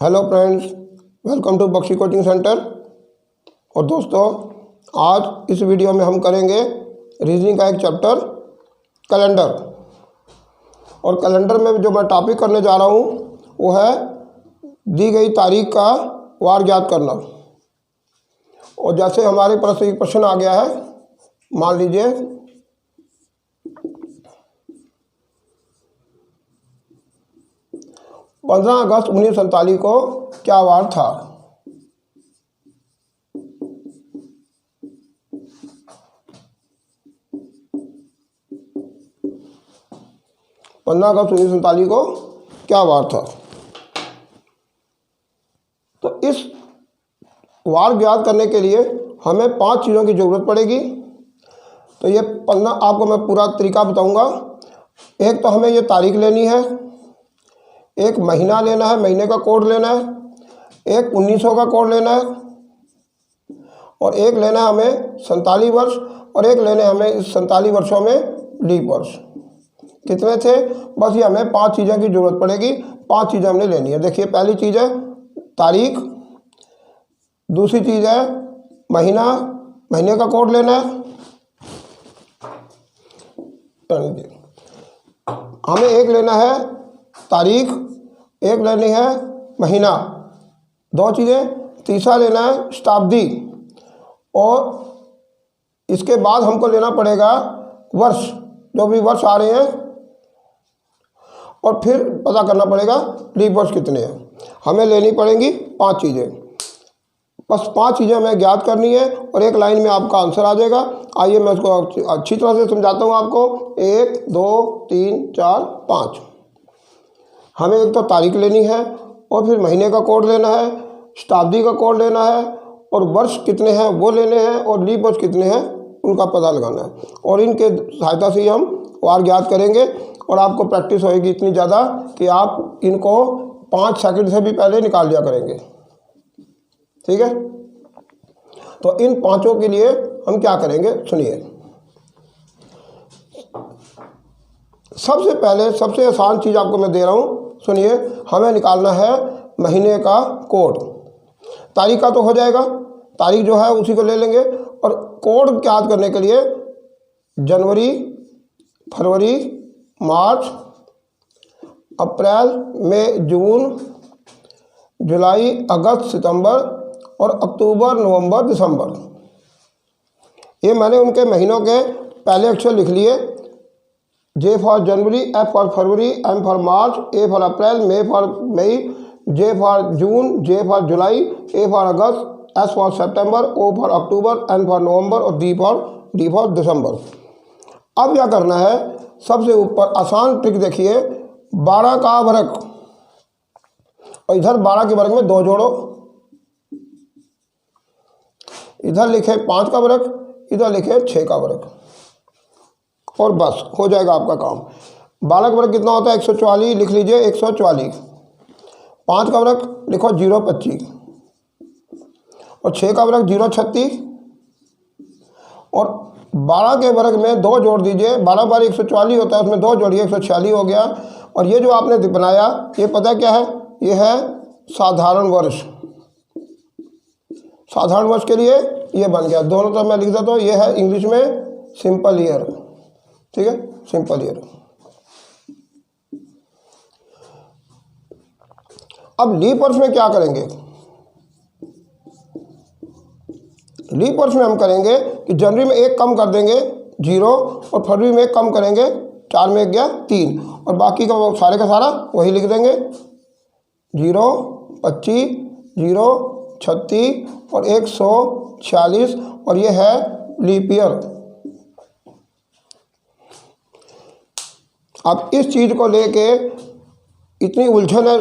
Hello friends, welcome to Bakshi coaching centre. और दोस्तों, आज इस वीडियो में हम करेंगे रीजनिंग का एक चैप्टर कैलेंडर। और कैलेंडर में जो मैं टॉपिक करने जा रहा हूँ वो है दी गई तारीख का वार ज्ञात करना। और जैसे हमारे पास एक प्रश्न आ गया है, मान लीजिए 15 अगस्त 1947 को क्या वार था। अगस्त 1947 को क्या वार था। तो इस वार ज्ञात करने के लिए हमें 5 चीज़ों की ज़रूरत पड़ेगी। तो ये 15 आपको मैं पूरा तरीका बताऊंगा। एक तो हमें ये तारीख लेनी है, एक महीना लेना है, महीने का कोड लेना है, एक 1900 का कोड लेना है, और एक लेना है हमें 47 वर्ष, और एक लेने हमें इस 47 वर्षों में लीप वर्ष। कितने थे? बस ये हमें 5 चीज़ों की ज़रूरत पड़ेगी। 5 चीज़ें हमने लेनी है। देखिए, पहली चीज़ है तारीख, दूसरी चीज़ है महीना, महीने का कोड लेना है। हमें एक लेना है तारीख, एक लेनी है महीना, 2 चीज़ें। तीसरा लेना है शताब्दी, और इसके बाद हमको लेना पड़ेगा वर्ष, जो भी वर्ष आ रहे हैं, और फिर पता करना पड़ेगा लीप वर्ष कितने हैं। हमें लेनी पड़ेंगी 5 चीज़ें। बस 5 चीज़ें हमें ज्ञात करनी है और एक लाइन में आपका आंसर आ जाएगा। आइए मैं इसको अच्छी तरह से समझाता हूँ आपको। 1 2 3 4 5। हमें एक तो तारीख लेनी है, और फिर महीने का कोड लेना है, शताब्दी का कोड लेना है, और वर्ष कितने हैं वो लेने हैं, और लीप वर्ष कितने हैं उनका पता लगाना है। और इनके सहायता से ही हम वार ज्ञात करेंगे। और आपको प्रैक्टिस होएगी इतनी ज़्यादा कि आप इनको 5 सेकंड से भी पहले निकाल लिया करेंगे। ठीक है? तो इन 5 के लिए हम क्या करेंगे, सुनिए। सबसे पहले सबसे आसान चीज़ आपको मैं दे रहा हूँ, सुनिए। हमें निकालना है महीने का कोड। तारीख का तो हो जाएगा, तारीख जो है उसी को ले लेंगे। और कोड याद करने के लिए जनवरी, फरवरी, मार्च, अप्रैल, मई, जून, जुलाई, अगस्त, सितंबर, और अक्टूबर, नवंबर, दिसंबर। ये मैंने उनके महीनों के पहले अक्षर लिख लिए। J फॉर जनवरी, F फॉर फरवरी, M फॉर मार्च, A फॉर अप्रैल, M फॉर मई, J फॉर जून, J फॉर जुलाई, A फॉर अगस्त, S फॉर सितंबर, O फॉर अक्टूबर, N फॉर नवंबर, और D फॉर दिसंबर। अब क्या करना है, सबसे ऊपर आसान ट्रिक देखिए। 12 का वर्ग, और इधर 12 के वर्ग में 2 जोड़ो। इधर लिखे 5 का वर्ग, इधर लिखे 6 का वर्ग, और बस हो जाएगा आपका काम। 12 का वर्ग कितना होता है? 144, लिख लीजिए 144। 5 का वर्ग लिखो 025, और 6 का वर्ग 036, और 12 के वर्ग में 2 जोड़ दीजिए। 12 बार 144 होता है, उसमें 2 जोड़िए, 146 हो गया। और ये जो आपने बनाया, ये पता क्या है? ये है साधारण वर्ष। साधारण वर्ष के लिए ये बन गया। दोनों तरफ मैं लिख देता हूँ, ये है इंग्लिश में सिंपल ईयर। ठीक है, सिंपल ईयर। अब लीप वर्ष में क्या करेंगे? लीप वर्ष में हम करेंगे कि जनवरी में 1 कम कर देंगे 0, और फरवरी में 1 कम करेंगे, 4 में 1 गया 3, और बाकी का सारे का सारा वही लिख देंगे। 0 25, 0 36, और 146, और ये है लीप ईयर। अब इस चीज़ को लेके इतनी उलझन है,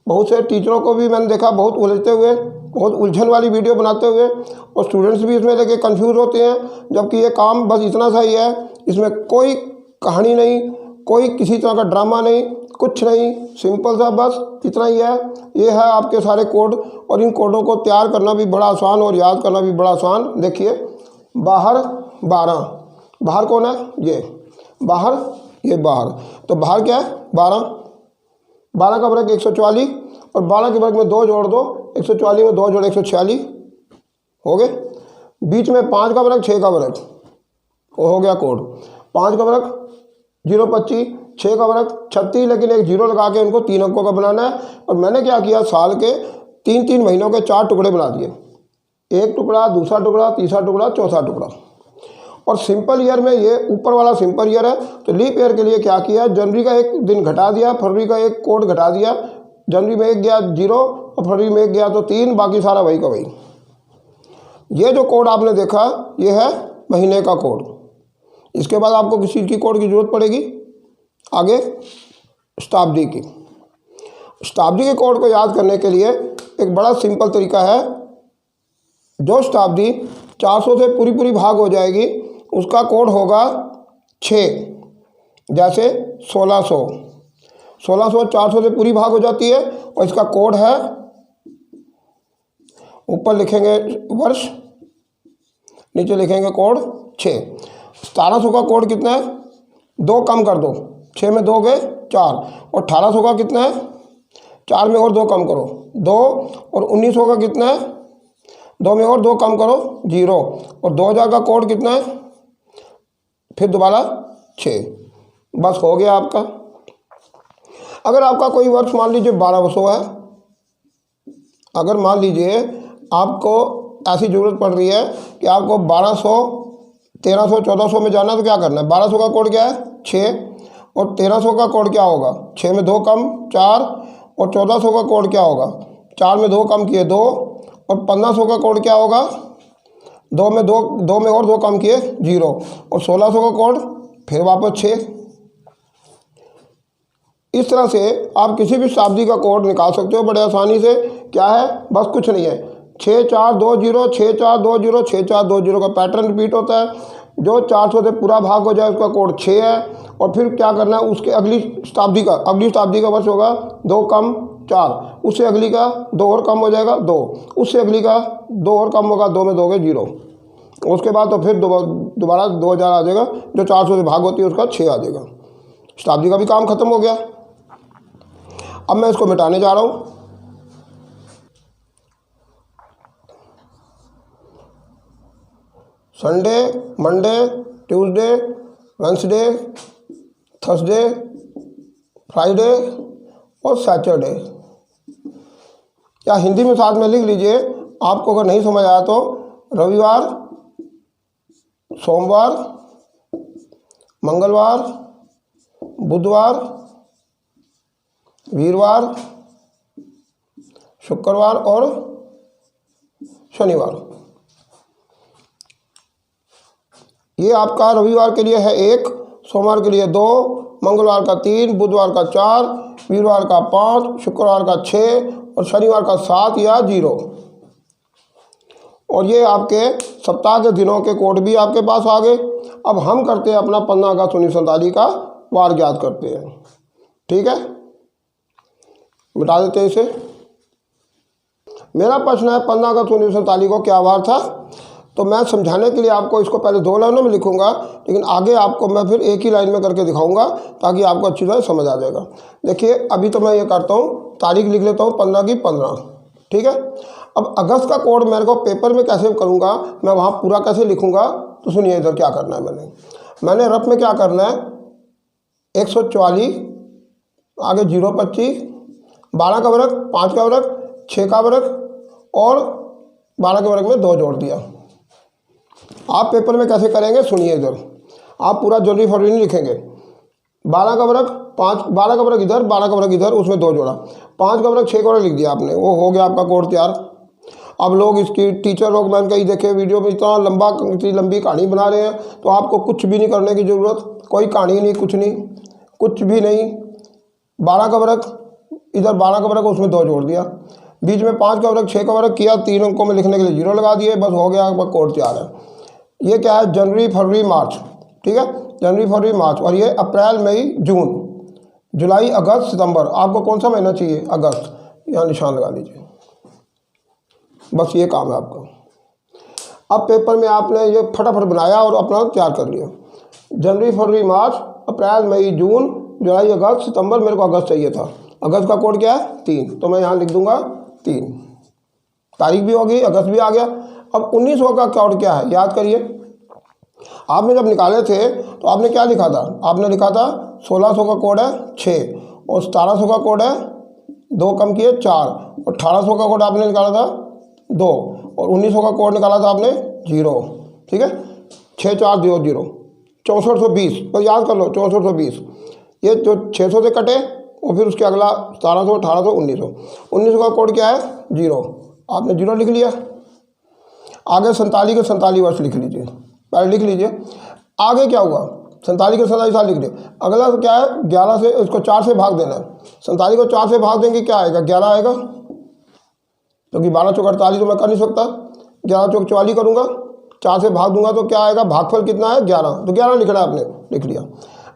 बहुत से टीचरों को भी मैंने देखा बहुत उलझते हुए, बहुत उलझन वाली वीडियो बनाते हुए, और स्टूडेंट्स भी इसमें लेके कंफ्यूज होते हैं। जबकि ये काम बस इतना सा ही है, इसमें कोई कहानी नहीं, कोई किसी तरह का ड्रामा नहीं, कुछ नहीं, सिंपल सा बस इतना ही है। ये है आपके सारे कोड, और इन कोडों को तैयार करना भी बड़ा आसान और याद करना भी बड़ा आसान। देखिए, बाहर 12, बाहर कौन है? ये बाहर, ये बाहर, तो बाहर क्या है? 12। 12 का वर्ग 144 और 12 के वर्ग में 2 जोड़ दो, 144 में 2 जोड़ 146 हो गए। बीच में 5 का वर्ग 6 का वर्ग, वो हो गया कोड। 5 का वर्ग 025, 6 का वर्ग 36, लेकिन एक जीरो लगा के उनको 3 अंकों का बनाना है। और मैंने क्या किया, साल के 3-3 महीनों के 4 टुकड़े बना दिए, एक टुकड़ा, दूसरा टुकड़ा, तीसरा टुकड़ा, चौथा टुकड़ा। और सिंपल ईयर में ये ऊपर वाला सिंपल ईयर है, तो लीप ईयर के लिए क्या किया, जनवरी का एक दिन घटा दिया, फरवरी का एक कोड घटा दिया। जनवरी में एक गया 0 और फरवरी में एक गया तो 3, बाकी सारा वही का वही। ये जो कोड आपने देखा ये है महीने का कोड। इसके बाद आपको किसी चीज़ की कोड की जरूरत पड़ेगी आगे शताब्दी की। शताब्दी के कोड को याद करने के लिए एक बड़ा सिंपल तरीका है। जो शताब्दी 400 से पूरी भाग हो जाएगी उसका कोड होगा 6। जैसे 1600, 400 से पूरी भाग हो जाती है और इसका कोड है, ऊपर लिखेंगे वर्ष, नीचे लिखेंगे कोड 6। 1700 का कोड कितना है, 2 कम कर दो, 6 में 2 गए 4, और 1800 का कितना है, 4 में और 2 कम करो 2, और 1900 का कितना है, 2 में और 2 कम करो 0, और 2000 का कोड कितना है, फिर दोबारा 6। बस हो गया आपका। अगर आपका कोई वर्ष मान लीजिए 1200 है, अगर मान लीजिए आपको ऐसी ज़रूरत पड़ रही है कि आपको 1200, 1300, 1400 में जाना, तो क्या करना है, 1200 का कोड क्या है 6, और 1300 का कोड क्या होगा, 6 में 2 कम 4, और 1400 का कोड क्या होगा, 4 में 2 कम किए 2, और 1500 का कोड क्या होगा, 2 में और 2 कम किए 0, और 1600 का कोड फिर वापस 6। इस तरह से आप किसी भी शताब्दी का कोड निकाल सकते हो बड़े आसानी से। क्या है, बस कुछ नहीं है, 6420, 6420, 6420 का पैटर्न रिपीट होता है। जो 400 से पूरा भाग हो जाए उसका कोड 6 है। और फिर क्या करना है, उसके अगली शताब्दी का वर्ष होगा 2 कम 4, उससे अगली का 2 और कम हो जाएगा 2, उससे अगली का 2 और कम होगा, 2 में 2 गए 0, उसके बाद तो फिर दोबारा 2000 आ जाएगा। जो 400 से भाग होती है उसका 6 आ जाएगा। शताब्दी का भी काम खत्म हो गया। अब मैं इसको मिटाने जा रहा हूँ। Sunday, Monday, Tuesday, Wednesday, Thursday, Friday और सैटरडे, या हिंदी में साथ में लिख लीजिए। आपको अगर नहीं समझ आया तो रविवार, सोमवार, मंगलवार, बुधवार, वीरवार, शुक्रवार और शनिवार। ये आपका रविवार के लिए है 1, सोमवार के लिए 2, मंगलवार का 3, बुधवार का 4, वीरवार का 5, शुक्रवार का 6 और शनिवार का 7 या 0। और ये आपके सप्ताह के दिनों के कोड भी आपके पास आ गए। अब हम करते हैं अपना 15 अगस्त 1947 का वार ज्ञात करते हैं। ठीक है, मिटा देते हैं इसे। मेरा प्रश्न है 15 अगस्त 1947 को क्या वार था। तो मैं समझाने के लिए आपको इसको पहले 2 लाइनों में लिखूंगा, लेकिन आगे आपको मैं फिर एक ही लाइन में करके दिखाऊंगा ताकि आपको अच्छी तरह समझ आ जाएगा। देखिए, अभी तो मैं ये करता हूँ, तारीख लिख लेता हूँ 15 की 15। ठीक है, अब अगस्त का कोड मेरे को पेपर में कैसे करूँगा, मैं वहाँ पूरा कैसे लिखूँगा, तो सुनिए इधर क्या करना है। मैंने रफ में क्या करना है, 144 आगे 025, 12 का वर्ग, 5 का वर्ग, 6 का वर्ग और 12 के वर्ग में 2 जोड़ दिया। आप पेपर में कैसे करेंगे सुनिए इधर, आप पूरा जनवरी फरवरी नहीं लिखेंगे। 12 का वर्ग 5, 12 का वर्ग इधर, 12 का वर्ग इधर, उसमें 2 जोड़ा, 5 का वर्ग 6 का वर्ग लिख दिया आपने, वो हो गया आपका कोड तैयार। अब लोग इसकी टीचर लोग, मैंने कहीं देखे वीडियो में इतना लंबी कहानी बना रहे हैं, तो आपको कुछ भी नहीं करने की ज़रूरत, कोई कहानी नहीं, कुछ भी नहीं। 12 का वर्ग इधर, 12 का वर्ग उसमें 2 जोड़ दिया, बीच में 5 का वर्ग 6 का वर्ग किया, 3 अंकों में लिखने के लिए 0 लगा दिए, बस हो गया आपका कोड तैयार है। ये क्या है, जनवरी फरवरी मार्च। ठीक है, जनवरी फरवरी मार्च, और ये अप्रैल मई जून जुलाई अगस्त सितंबर। आपको कौन सा महीना चाहिए, अगस्त, यहाँ निशान लगा लीजिए। बस ये काम है आपका। अब पेपर में आपने ये फटाफट बनाया और अपना तैयार कर लिया। जनवरी फरवरी मार्च, अप्रैल मई जून जुलाई अगस्त सितंबर, मेरे को अगस्त चाहिए था, अगस्त का कोड क्या है 3, तो मैं यहाँ लिख दूंगा 3। तारीख भी होगी, अगस्त भी आ गया। अब 1900 का कोड क्या है, याद करिए। आपने जब निकाले थे तो आपने क्या लिखा था, आपने लिखा था 1600 का कोड है 6, और 1700 का कोड है 2 कम किए 4, और 1800 का कोड आपने निकाला था 2, और 1900 का कोड निकाला था आपने 0। ठीक है, 6400 6420, तो याद कर लो 6420। ये जो 600 से कटे और फिर उसके अगला 1700 1800 1900। 1900 का कोड क्या है 0, आपने 0 लिख लिया। आगे 47 के 47 वर्ष लिख लीजिए, पहले लिख लीजिए। आगे क्या हुआ, 47 के 47 साल लिख दिए। अगला क्या है 11 से, इसको 4 से भाग देना है। 47 को 4 से भाग देंगे क्या आएगा 11 आएगा, क्योंकि 12 चौक 48 तो मैं कर नहीं सकता, 11 चौक 44 करूँगा, 4 से भाग दूंगा तो क्या आएगा, भागफल कितना है 11, तो 11 लिखना है, आपने लिख लिया।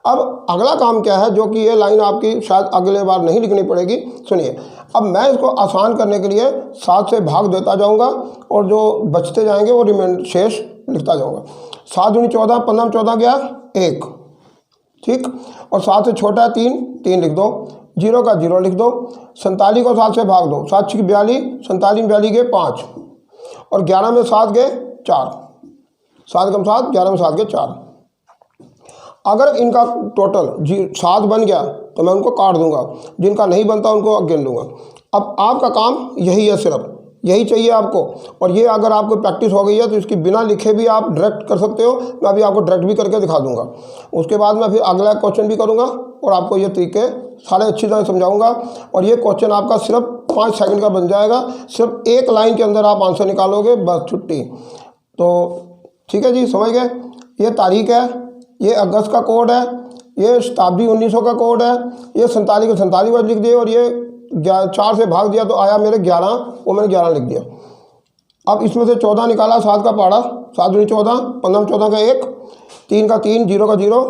अब अगला काम क्या है, जो कि ये लाइन आपकी शायद अगले बार नहीं लिखनी पड़ेगी, सुनिए। अब मैं इसको आसान करने के लिए 7 से भाग देता जाऊंगा और जो बचते जाएंगे वो रिमेंड शेष लिखता जाऊंगा। 7 दूनी 14, 15 में 14 गया 1, ठीक, और 7 से छोटा है 3, 3 लिख दो, 0 का 0 लिख दो। 47 को 7 से भाग दो, 7 6 42, 47 42 गए 5, और 11 में 7 गए 4, 7 कम 7, 11 में 7 गए 4। अगर इनका टोटल 7 बन गया तो मैं उनको काट दूंगा, जिनका नहीं बनता उनको गिन लूँगा। अब आपका काम यही है, सिर्फ यही चाहिए आपको। और ये अगर आपको प्रैक्टिस हो गई है तो इसकी बिना लिखे भी आप डायरेक्ट कर सकते हो, मैं अभी आपको डायरेक्ट भी करके दिखा दूंगा। उसके बाद मैं फिर अगला क्वेश्चन भी करूंगा और आपको ये तरीके सारे अच्छी तरह समझाऊंगा। और ये क्वेश्चन आपका सिर्फ 5 सेकंड का बन जाएगा, सिर्फ एक लाइन के अंदर आप आंसर निकालोगे, बस छुट्टी। तो ठीक है जी, समझ गए। ये तारीख है, ये अगस्त का कोड है, ये शताब्दी 1900 का कोड है, ये 47 के 47 वर्ष लिख दिए, और ये 4 से भाग दिया तो आया मेरे 11, वो मैंने 11 लिख दिया। अब इसमें से 14 निकाला, 7 का पहाड़ा, 7 दूनी 14, 15 में 14 का 1, 3 का 3, 0 का 0,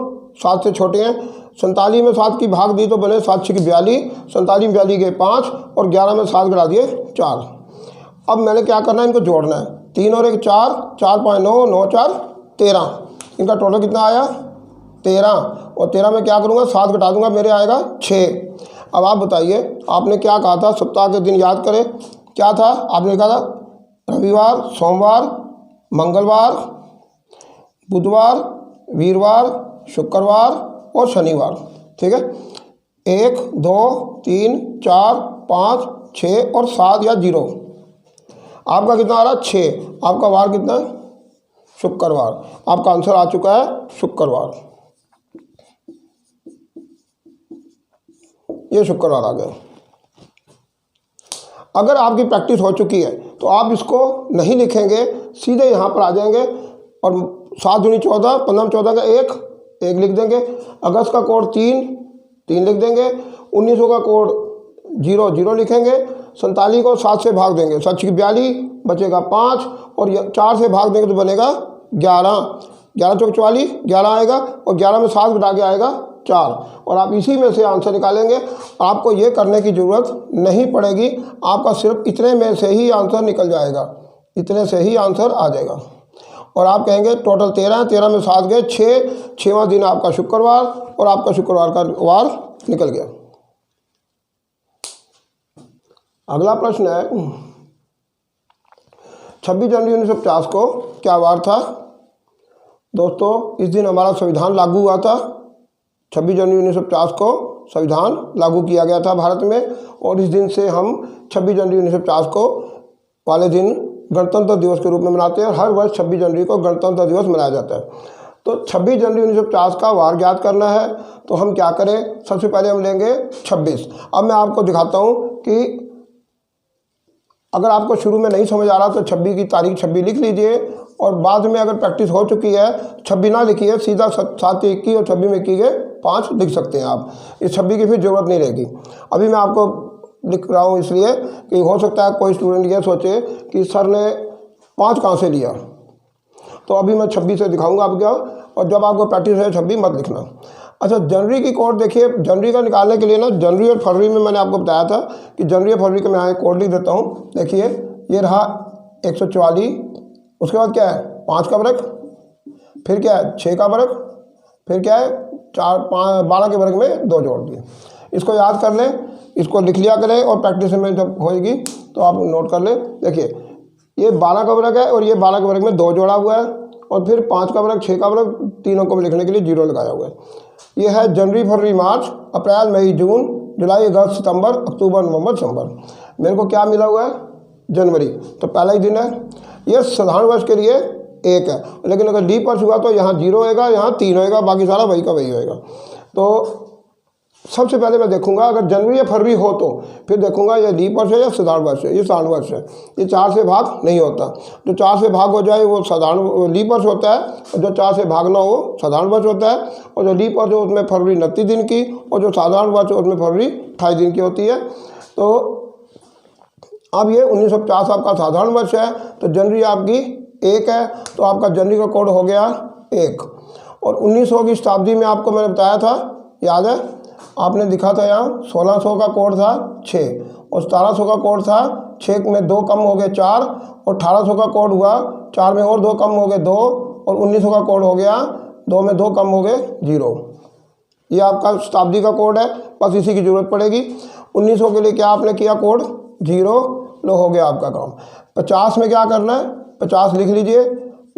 7 से छोटे हैं। 47 में 7 की भाग दी तो बने 7 6 42, 47 में 42 गए 5, और 11 में 7 गिरा दिए 4। अब मैंने क्या करना है, इनको जोड़ना है। 3 और 1 4, 4 5 9, 9 4 13, इनका टोटल कितना आया 13, और 13 में क्या करूँगा 7 घटा दूंगा, मेरे आएगा 6। अब आप बताइए, आपने क्या कहा था, सप्ताह के दिन याद करें, क्या था आपने कहा था रविवार, सोमवार, मंगलवार, बुधवार, वीरवार, शुक्रवार और शनिवार। ठीक है, 1 2 3 4 5 6 और 7 या 0। आपका कितना आ रहा है 6, आपका वार कितना है शुक्रवार, आपका आंसर आ चुका है शुक्रवार। ये शुक्रवार आ गया। अगर आपकी प्रैक्टिस हो चुकी है तो आप इसको नहीं लिखेंगे, सीधे यहाँ पर आ जाएंगे और 7 दूनी 14, 15 में 14 का 1 लिख देंगे। अगस्त का कोड 3 लिख देंगे। 1900 का कोड 0 लिखेंगे। 47 को 7 से भाग देंगे, 7 6 42 बचेगा 5, और 4 से भाग देंगे तो बनेगा 11, 11 चौक 44, 11 आएगा, और 11 में 7 घटा के आएगा 4, और आप इसी में से आंसर निकालेंगे। आपको ये करने की ज़रूरत नहीं पड़ेगी, आपका सिर्फ इतने में से ही आंसर निकल जाएगा, इतने से ही आंसर आ जाएगा। और आप कहेंगे टोटल 13, 13 में 7 गए 6, 6वां दिन आपका शुक्रवार, और आपका शुक्रवार का वार निकल गया। अगला प्रश्न है 26 जनवरी 1950 को क्या वार था। दोस्तों, इस दिन हमारा संविधान लागू हुआ था। 26 जनवरी 1950 को संविधान लागू किया गया था भारत में, और इस दिन से हम 26 जनवरी 1950 को वाले दिन गणतंत्र दिवस के रूप में मनाते हैं, और हर वर्ष 26 जनवरी को गणतंत्र दिवस मनाया जाता है। तो 26 जनवरी 1950 का वार ज्ञात करना है, तो हम क्या करें, सबसे पहले हम लेंगे 26। अब मैं आपको दिखाता हूँ कि अगर आपको शुरू में नहीं समझ आ रहा तो 26 की तारीख 26 लिख लीजिए, और बाद में अगर प्रैक्टिस हो चुकी है 26 ना लिखिए, सीधा 7 21 और 26 में 21 के 5 लिख सकते हैं आप। इस 26 की फिर ज़रूरत नहीं रहेगी। अभी मैं आपको लिख रहा हूँ इसलिए कि हो सकता है कोई स्टूडेंट ये सोचे कि सर ने 5 कहाँ से लिया, तो अभी मैं 26 से दिखाऊंगा आपको, और जब आपको प्रैक्टिस है 26 मत लिखना। अच्छा, जनवरी की कोड देखिए, जनवरी का निकालने के लिए ना, जनवरी और फरवरी में मैंने आपको बताया था कि जनवरी और फरवरी का मैं यहाँ कोड लिख देता हूँ। देखिए, ये रहा 144, उसके बाद क्या है 5 का वर्ग, फिर क्या है 6 का वर्ग, फिर क्या है 4 5 12 के वर्ग में 2 जोड़ दिए। इसको याद कर लें इसको लिख लिया करें और प्रैक्टिस में जब होएगी तो आप नोट कर लें। देखिए ये 12 का वर्ग है और ये 12 के वर्ग में 2 जोड़ा हुआ है और फिर 5 का वर्ग, 6 का वर्ग, तीनों को लिखने के लिए 0 लगाया हुआ है। ये है जनवरी, फरवरी, मार्च, अप्रैल, मई, जून, जुलाई, अगस्त, सितंबर, अक्टूबर, नवंबर, दिसंबर। मेरे को क्या मिला हुआ है? जनवरी, तो पहला ही दिन है। ये साधारण वर्ष के लिए 1 है, लेकिन अगर लीप वर्ष हुआ तो यहाँ 0 होएगा, यहाँ 3 होएगा, बाकी सारा वही का वही होएगा। तो सबसे पहले मैं देखूंगा अगर जनवरी या फरवरी हो तो फिर देखूंगा ये लीप वर्ष है या साधारण वर्ष है। ये साधारण वर्ष है, ये 4 से भाग नहीं होता। जो 4 से भाग हो जाए वो साधारण लीप वर्ष होता है, और जो 4 से भाग ना हो साधारण वर्ष होता है। और जो लीप वर्ष हो उसमें फरवरी 29 दिन की, और जो साधारण वर्ष हो उसमें फरवरी 28 दिन की होती है। तो अब ये 1950 आपका साधारण वर्ष है, तो जनवरी आपकी 1 है, तो आपका जनवरी का कोड हो गया 1। और 1900 की शताब्दी में आपको मैंने बताया था, याद है आपने दिखा था यहाँ 1600 का कोड था 6, और 1700 का कोड था 6 में 2 कम हो गए 4, और 1800 का कोड हुआ 4 में और 2 कम हो गए 2, और 1900 का कोड हो गया 2 में 2 कम हो गए 0। ये आपका शताब्दी का कोड है, बस इसी की ज़रूरत पड़ेगी। 1900 के लिए क्या आपने किया? कोड 0, लो हो गया आपका काम। 50 में क्या करना है? 50 लिख लीजिए,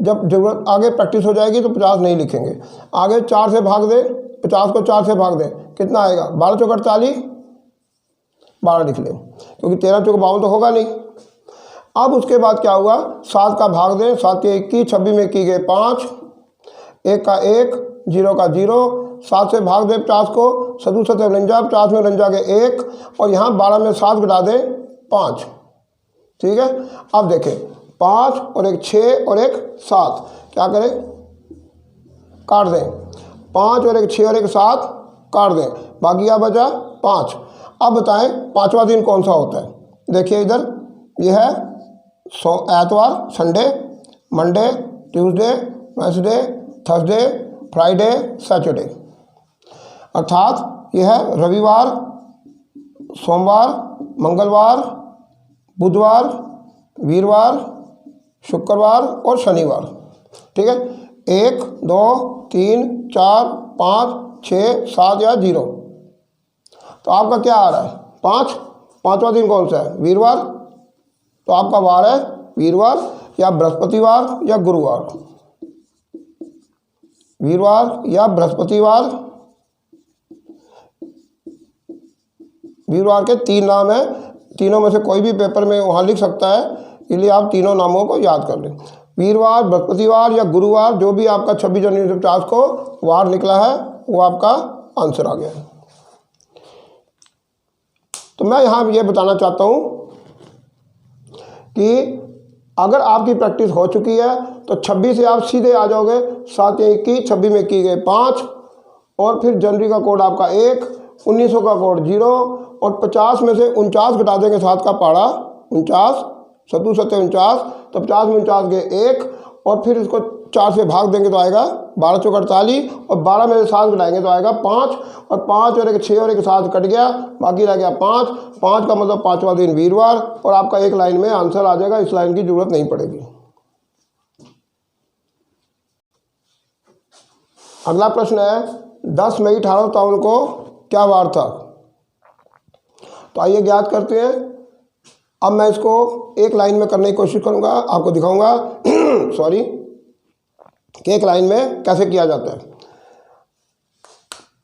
जब जरूरत आगे प्रैक्टिस हो जाएगी तो 50 नहीं लिखेंगे। आगे 4 से भाग दे, 50 को 4 से भाग दें, कितना आएगा? 12 चौक 48, 12 लिख लें, क्योंकि 13 चौक 52 तो होगा नहीं। अब उसके बाद क्या हुआ? 7 का भाग दें, 7 के 21, 26 में की गए 5, 1 का 1, 0 का 0, 7 से भाग दें 50 को, 7 7 49, 50 में 49 के 1, और यहाँ 12 में 7 घटा दें 5। ठीक है, अब देखें 5 और एक 6 और एक 7, क्या करें? काट दें। 5 और एक 6 और एक 7 काट दें, बाकी क्या बचा? 5। अब बताएं 5वां दिन कौन सा होता है? देखिए इधर ये है एतवार, Sunday, Monday, Tuesday, Wednesday, Thursday, Friday, Saturday. अर्थात यह है रविवार, सोमवार, मंगलवार, बुधवार, वीरवार, शुक्रवार और शनिवार। ठीक है, 1 2 3 4 5 6 7 या 0। तो आपका क्या आ रहा है? 5। 5वां दिन कौन सा है? वीरवार, तो आपका वार है वीरवार या बृहस्पतिवार या गुरुवार। वीरवार या बृहस्पतिवार, वीरवार के 3 नाम है, तीनों में से कोई भी पेपर में वहाँ लिख सकता है, इसलिए आप तीनों नामों को याद कर लें। वीरवार, बृहस्पतिवार या गुरुवार, जो भी आपका 26 जनवरी 1950 को वार निकला है वो आपका आंसर आ गया है। तो मैं यहाँ ये बताना चाहता हूँ कि अगर आपकी प्रैक्टिस हो चुकी है तो 26 से आप सीधे आ जाओगे 7 या 21, 26 में की गए 5, और फिर जनवरी का कोड आपका 1, 1900 का कोड 0, और 50 में से 49 घटा देंगे 7 का पाड़ा 49, 7 7 49, तो 50 में 49 के 1, और फिर इसको 4 से भाग देंगे तो आएगा 12 चौक 48, और 12 में से 7 घटाएंगे तो आएगा 5, और 5 और एक 6 और एक 7 कट गया, बाकी रह गया 5। 5 का मतलब 5वां दिन वीरवार, और आपका एक लाइन में आंसर आ जाएगा, इस लाइन की जरूरत नहीं पड़ेगी। अगला प्रश्न है 10 मई 1857 को क्या वार था? तो आइए ज्ञात करते हैं। अब मैं इसको एक लाइन में करने की कोशिश करूंगा, आपको दिखाऊंगा सॉरी कि एक लाइन में कैसे किया जाता है।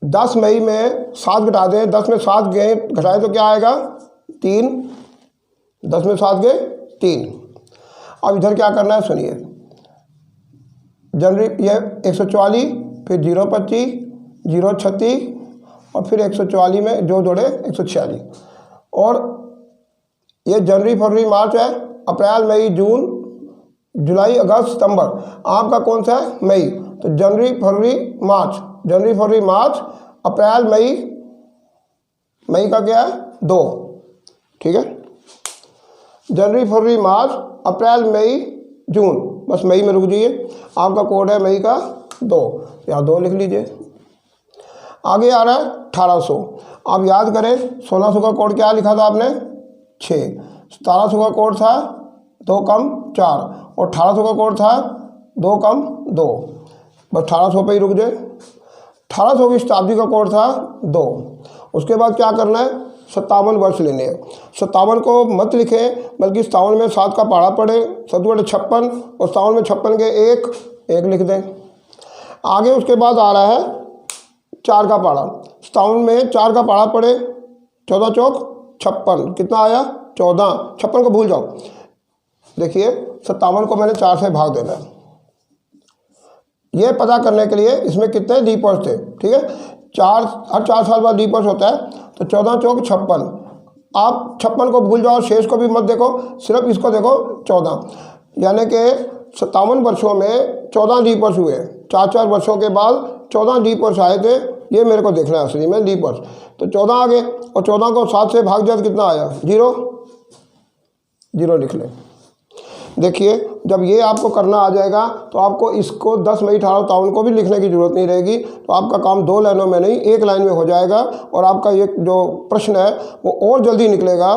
10 मई में 7 घटा दें, 10 में 7 गए घटाए तो क्या आएगा? 3। 10 में 7 गए 3। अब इधर क्या करना है सुनिए। जनवरी ये 144, फिर 025, 036, और फिर 144 में जो जोड़े 146, और ये जनवरी फरवरी मार्च है, अप्रैल मई जून जुलाई अगस्त सितंबर। आपका कौन सा है? मई, तो जनवरी फरवरी मार्च, जनवरी फरवरी मार्च, अप्रैल मई, मई का क्या है? 2। ठीक है, जनवरी फरवरी मार्च, अप्रैल मई जून, बस मई में रुक जाइए। आपका कोड है मई का 2, यहाँ 2 लिख लीजिए। आगे आ रहा है 1800। आप याद करें 1600 का कोड क्या लिखा था आपने? 6। 1700 का कोड था 2 कम 4, और 1800 का कोड था 2 कम 2, बस 1800 पे ही रुक जाए। 1800 की शताब्दी का कोड था 2। उसके बाद क्या करना है? 57 वर्ष लेने हैं। 57 को मत लिखें, बल्कि 57 में 7 का पहाड़ा पड़े, 7×56 और 57 में 56 के एक लिख दें। आगे उसके बाद आ रहा है 4 का पहाड़ा। 57 में 4 का पहाड़ा पड़े, 14 चौक 56, कितना आया 14। 56 को भूल जाओ। देखिए 57 को मैंने 4 से भाग देना है। ये पता करने के लिए इसमें कितने डीपर्स थे, ठीक है, हर 4 साल बाद डीपर्स होता है, तो 14 चौक 56। आप 56 को भूल जाओ, शेष को भी मत देखो, सिर्फ इसको देखो 14, यानी कि 57 वर्षों में 14 डीपर्स हुए। 4 वर्षों के बाद 14 डीपर्स आए थे, ये मेरे को देखना है असली में डीपर्स। तो 14 आ गए और 14 को 7 से भाग दिया तो कितना आया 0 लिख लें। देखिए जब ये आपको करना आ जाएगा तो आपको इसको 10 मई 1853 को भी लिखने की ज़रूरत नहीं रहेगी। तो आपका काम 2 लाइनों में नहीं, 1 लाइन में हो जाएगा और आपका ये जो प्रश्न है वो और जल्दी निकलेगा।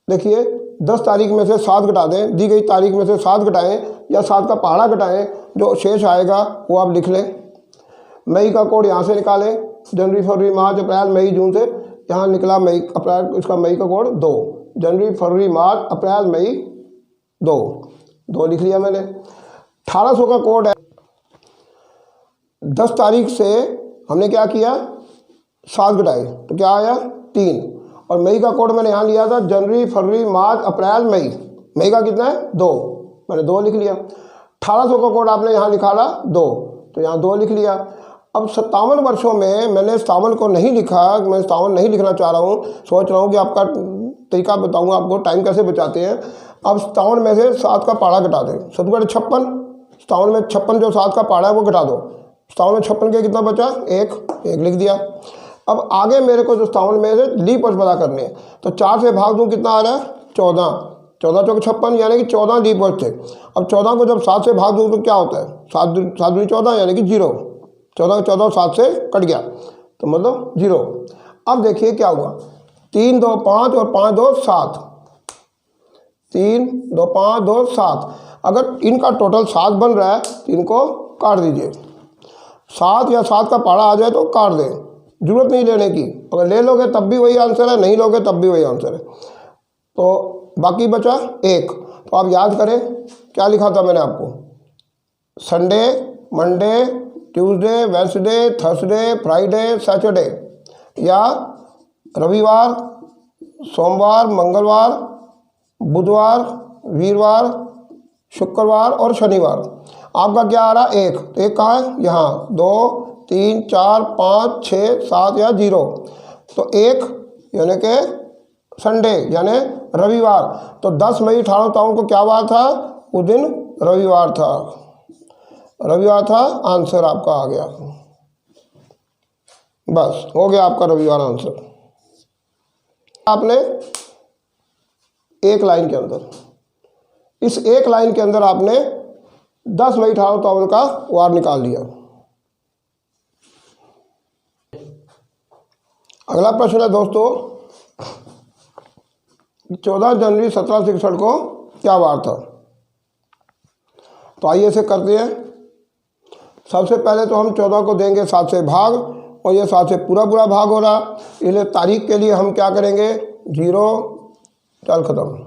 देखिए 10 तारीख में से 7 घटा दें, दी गई तारीख में से 7 घटाएं या 7 का पहाड़ा घटाएं, जो शेष आएगा वो आप लिख लें। मई का कोड यहाँ से निकालें, जनवरी फरवरी मार्च अप्रैल मई जून से यहाँ निकला मई अप्रैल, इसका मई का कोड 2, जनवरी फरवरी मार्च अप्रैल मई 2 लिख लिया मैंने। 1800 का कोड है। 10 तारीख से हमने क्या किया 7 घटाए तो क्या आया 3, और मई का कोड मैंने यहाँ लिया था जनवरी फरवरी मार्च अप्रैल मई का कितना है 2, मैंने 2 लिख लिया। 1800 का कोड आपने यहाँ निकाला 2, तो यहाँ 2 लिख लिया। अब 57 वर्षों में मैंने 57 को नहीं लिखा, मैं 57 नहीं लिखना चाह रहा हूँ, सोच रहा हूँ कि आपका तरीका बताऊँगा आपको टाइम कैसे बचाते हैं। अब 57 में से 7 का पहाड़ा घटा दें, 7×56, 57 में 56 जो 7 का पहाड़ा है वो घटा दो। 57 में 56 के कितना बचा 1 लिख दिया। अब आगे मेरे को जो 57 में से डीपर्स पता करने हैं, तो 4 से भाग दूँ कितना आ रहा है 14 चौक 56, यानी कि 14 डीपर्स थे। अब 14 को जब 7 से भाग दूँ तो क्या होता है 7 14 यानी कि 0, 14 7 से कट गया तो मतलब 0। अब देखिए क्या हुआ, 3 2 5 और 5 2 7, 3 2 5 2 7। अगर इनका टोटल 7 बन रहा है तो इनको काट दीजिए। 7 या 7 का पहाड़ा आ जाए तो काट दें, जरूरत नहीं लेने की। अगर ले लोगे तब भी वही आंसर है, नहीं लोगे तब भी वही आंसर है। तो बाकी बचा 1। तो आप याद करें क्या लिखा था मैंने आपको, Sunday Monday Tuesday Wednesday Thursday Friday Saturday, या रविवार सोमवार मंगलवार बुधवार वीरवार शुक्रवार और शनिवार। आपका क्या आ रहा 1, तो 1 कहाँ है यहाँ, 2 3 4 5 6 7 या 0, तो 1 यानी कि संडे यानी रविवार। तो 10 मई 1853 को क्या बार था, उस दिन रविवार था, आंसर आपका आ गया। बस हो गया आपका रविवार आंसर। आपने एक लाइन के अंदर, इस एक लाइन के अंदर आपने 10 मई 1853 का वार निकाल लिया। अगला प्रश्न है दोस्तों, 14 जनवरी 1761 को क्या वार था। तो आइए इसे करते हैं। सबसे पहले तो हम 14 को देंगे 7 से भाग, और ये 7 से पूरा भाग हो रहा, इसलिए तारीख के लिए हम क्या करेंगे 0, चल ख़त्म,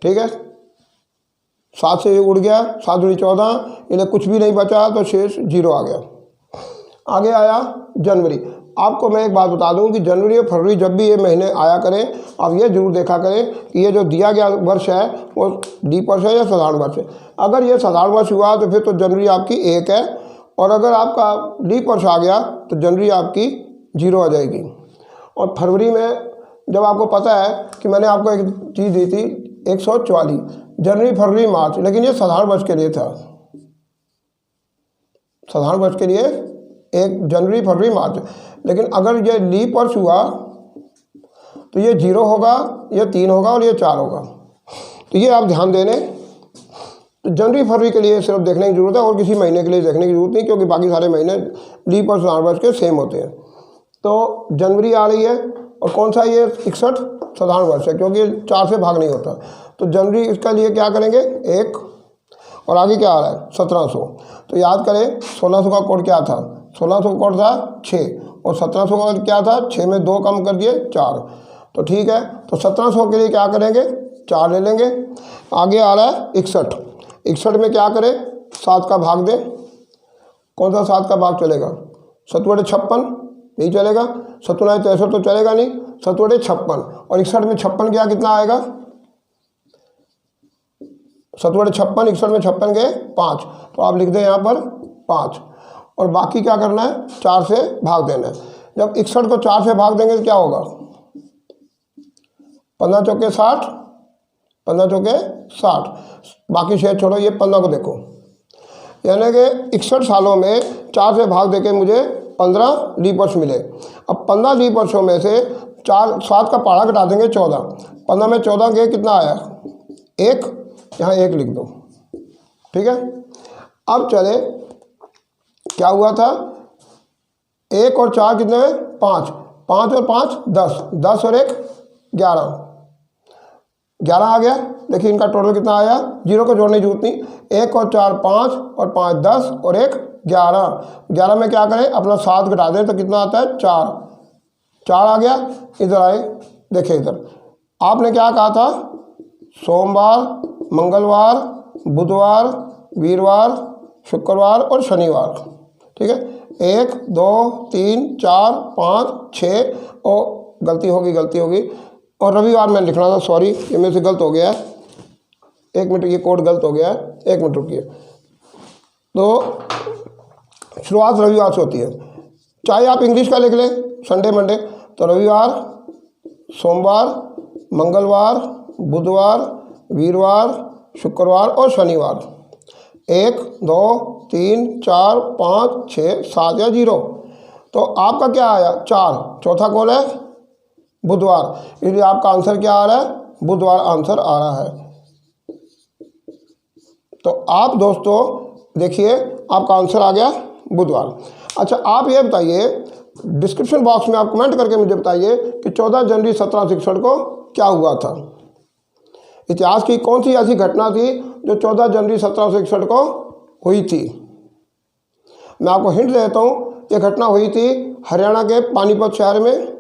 ठीक है। 7 से उड़ गया, 7 दूनी 14, इसलिए कुछ भी नहीं बचा तो शेष 0 आ गया। आगे आया जनवरी। आपको मैं एक बात बता दूं कि जनवरी और फरवरी जब भी ये महीने आया करें, आप ये जरूर देखा करें कि ये जो दिया गया वर्ष है वो डीपर्स है या साधारण वर्ष है। अगर ये साधारण वर्ष हुआ तो फिर तो जनवरी आपकी 1 है, और अगर आपका डीपर्स आ गया तो जनवरी आपकी 0 आ जाएगी। और फरवरी में जब आपको पता है कि मैंने आपको एक चीज़ दी थी 144 जनवरी फरवरी मार्च, लेकिन ये साधारण वर्ष के लिए था, साधारण वर्ष के लिए 1 जनवरी फरवरी मार्च। लेकिन अगर ये लीप वर्ष हुआ तो ये 0 होगा, ये 3 होगा और ये 4 होगा। तो ये आप ध्यान देने। तो जनवरी फरवरी के लिए सिर्फ देखने की ज़रूरत है, और किसी महीने के लिए देखने की ज़रूरत नहीं, क्योंकि बाकी सारे महीने लीप और साधारण वर्ष के सेम होते हैं। तो जनवरी आ रही है, और कौन सा ये 61 साधारण वर्ष है, क्योंकि 4 से भाग नहीं होता। तो जनवरी इसका लिए क्या करेंगे 1, और आगे क्या आ रहा है 1700। तो याद करें 1600 का कोड क्या था, 1600 का कोड था 6, और 1700 का क्या था, 6 में 2 कम कर दिए 4, तो ठीक है। तो 1700 के लिए क्या करेंगे, 4 ले लेंगे। आगे आ रहा है 61, 61 में क्या करें, 7 का भाग दें। कौन सा 7 का भाग चलेगा, 7/56 नहीं चलेगा, 7×63 तो चलेगा नहीं, 7/56 और 61 में 56 गया कितना आएगा, 7/56, 61 में 56 गए 5, तो आप लिख दें यहाँ पर 5। और बाकी क्या करना है, 4 से भाग देना है। जब 61 को 4 से भाग देंगे तो क्या होगा, 15 चौके 60, 15 चौके 60, बाकी शेष छोड़ो, ये 15 को देखो, यानी कि 61 सालों में 4 से भाग देके मुझे 15 लीप वर्ष मिले। अब 15 लीप वर्षों में से 7 का पहाड़ा घटा देंगे 14, 15 में 14 के कितना आया 1, यहाँ 1 लिख दो, ठीक है। अब चले, क्या हुआ था, 1 और 4 कितने में 5, 5 और 5 10, 10 और 1 11, 11 आ गया। देखिए इनका टोटल कितना आया, 0 को जोड़ने की जरूरत नहीं, 1 और 4 5 और 5 10 और 1 11, 11 में क्या करें, अपना 7 घटा दें तो कितना आता है 4, 4 आ गया। इधर आए, देखिए इधर आपने क्या कहा था, सोमवार, मंगलवार, बुधवार, वीरवार, शुक्रवार और शनिवार, ठीक है। 1 2 3 4 5 6 और गलती होगी और रविवार मैंने लिखना था, सॉरी ये मेरे से गलत हो गया है, 1 मिनट, ये कोड गलत हो गया है, 1 मिनट रुकिए। तो शुरुआत रविवार से होती है, चाहे आप इंग्लिश का लिख लें संडे मंडे, तो रविवार, सोमवार, मंगलवार, बुधवार, वीरवार, शुक्रवार और शनिवार। 1 2 3 4 5 6 7 या 0, तो आपका क्या आया 4, चौथा कौन है, बुधवार, इसलिए आपका आंसर क्या आ रहा है, बुधवार आंसर आ रहा है। तो आप दोस्तों देखिए आपका आंसर आ गया बुधवार। अच्छा आप ये बताइए, डिस्क्रिप्शन बॉक्स में आप कमेंट करके मुझे बताइए कि 14 जनवरी 1761 को क्या हुआ था। इतिहास की कौन सी ऐसी घटना थी जो 14 जनवरी 1761 को हुई थी। मैं आपको हिंट देता हूँ, ये घटना हुई थी हरियाणा के पानीपत शहर में।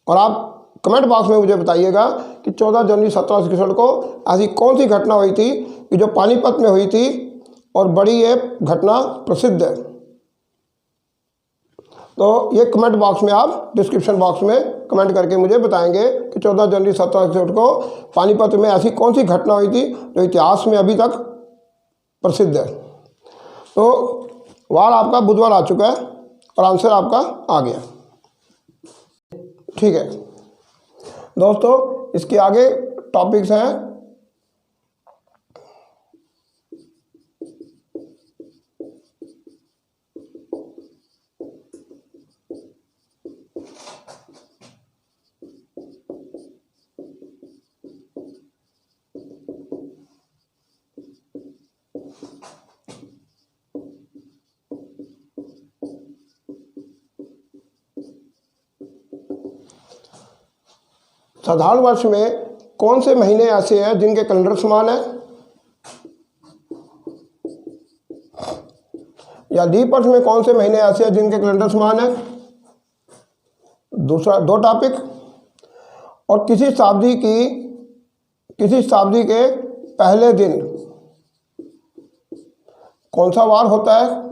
और आप कमेंट बॉक्स में मुझे बताइएगा कि 14 जनवरी 1761 को ऐसी कौन सी घटना हुई थी कि जो पानीपत में हुई थी और बड़ी ये घटना प्रसिद्ध है। तो ये कमेंट बॉक्स में, आप डिस्क्रिप्शन बॉक्स में कमेंट करके मुझे बताएंगे कि 14 जनवरी 1761 को पानीपत में ऐसी कौन सी घटना हुई थी जो इतिहास में अभी तक प्रसिद्ध है। तो वार आपका बुधवार आ चुका है और आंसर आपका आ गया, ठीक है दोस्तों। इसके आगे टॉपिक्स हैं साधारण वर्ष में कौन से महीने ऐसे हैं जिनके कैलेंडर समान है, या लीप वर्ष में कौन से महीने ऐसे हैं जिनके कैलेंडर समान है। दूसरा 2 टॉपिक, और किसी शताब्दी के पहले दिन कौन सा वार होता है।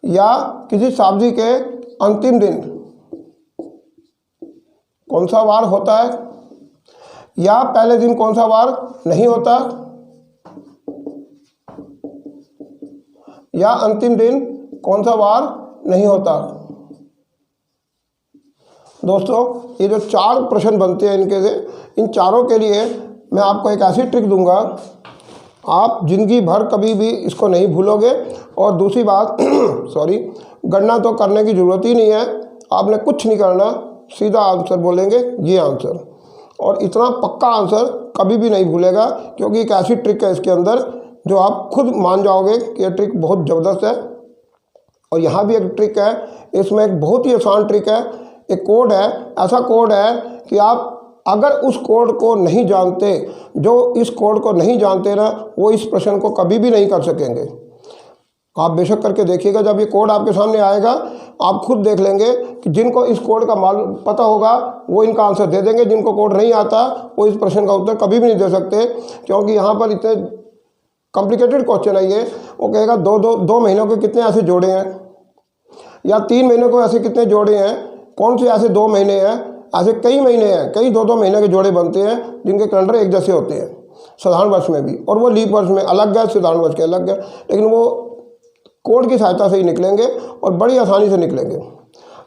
या किसी शताब्दी के अंतिम दिन कौन सा वार होता है, या पहले दिन कौन सा वार नहीं होता, या अंतिम दिन कौन सा वार नहीं होता। दोस्तों ये जो 4 प्रश्न बनते हैं इनके से, इन चारों के लिए मैं आपको एक ऐसी ट्रिक दूंगा, आप जिंदगी भर कभी भी इसको नहीं भूलोगे। और दूसरी बात सॉरी, गणना तो करने की ज़रूरत ही नहीं है, आपने कुछ नहीं करना, सीधा आंसर बोलेंगे ये आंसर, और इतना पक्का आंसर कभी भी नहीं भूलेगा, क्योंकि एक ऐसी ट्रिक है इसके अंदर जो आप खुद मान जाओगे कि यह ट्रिक बहुत ज़बरदस्त है। और यहाँ भी एक ट्रिक है, इसमें एक बहुत ही आसान ट्रिक है, एक कोड है, ऐसा कोड है कि आप अगर उस कोड को नहीं जानते, जो इस कोड को नहीं जानते ना, वो इस प्रश्न को कभी भी नहीं कर सकेंगे। आप बेशक करके देखिएगा, जब ये कोड आपके सामने आएगा आप खुद देख लेंगे कि जिनको इस कोड का मालूम पता होगा वो इनका आंसर दे देंगे, जिनको कोड नहीं आता वो इस प्रश्न का उत्तर कभी भी नहीं दे सकते, क्योंकि यहाँ पर इतने कॉम्प्लिकेटेड क्वेश्चन है ये। वो कहेगा दो महीनों के कितने ऐसे जोड़े हैं, या 3 महीनों को ऐसे कितने जोड़े हैं, कौन से ऐसे 2 महीने हैं, ऐसे कई महीने हैं, कई 2-2 महीने के जोड़े बनते हैं जिनके कैलेंडर एक जैसे होते हैं साधारण वर्ष में भी, और वो लीप वर्ष में अलग है, साधारण वर्ष के अलग है, लेकिन वो कोड की सहायता से ही निकलेंगे और बड़ी आसानी से निकलेंगे।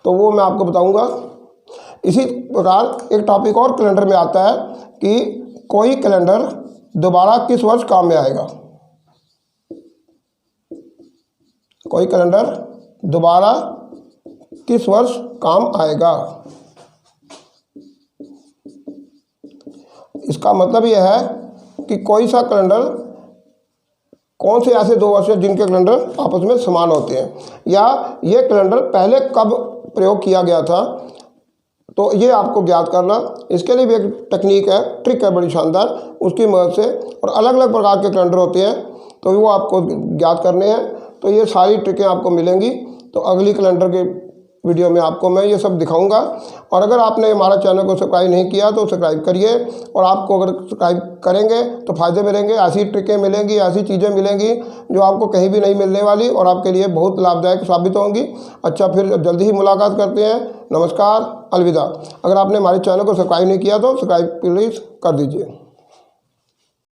तो वो मैं आपको बताऊंगा। इसी प्रकार एक टॉपिक और कैलेंडर में आता है कि कोई कैलेंडर दोबारा किस वर्ष काम में आएगा। कोई कैलेंडर दोबारा किस वर्ष काम आएगा। इसका मतलब यह है कि कोई सा कैलेंडर, कौन से ऐसे 2 वर्ष हैं जिनके कैलेंडर आपस में समान होते हैं, या ये कैलेंडर पहले कब प्रयोग किया गया था, तो ये आपको ज्ञात करना। इसके लिए भी एक टेक्निक है, ट्रिक है बड़ी शानदार, उसकी मदद से, और अलग अलग प्रकार के कैलेंडर होते हैं तो वो आपको ज्ञात करने हैं। तो ये सारी ट्रिकें आपको मिलेंगी। तो अगली कैलेंडर के वीडियो में आपको मैं ये सब दिखाऊंगा। और अगर आपने हमारा चैनल को सब्सक्राइब नहीं किया तो सब्सक्राइब करिए, और आपको अगर सब्सक्राइब करेंगे तो फ़ायदे मिलेंगे, ऐसी ट्रिकें मिलेंगी, ऐसी चीज़ें मिलेंगी जो आपको कहीं भी नहीं मिलने वाली और आपके लिए बहुत लाभदायक साबित होंगी। अच्छा, फिर जल्दी ही मुलाकात करते हैं। नमस्कार, अलविदा। अगर आपने हमारे चैनल को सब्सक्राइब नहीं किया तो सब्सक्राइब प्लीज़ कर दीजिए।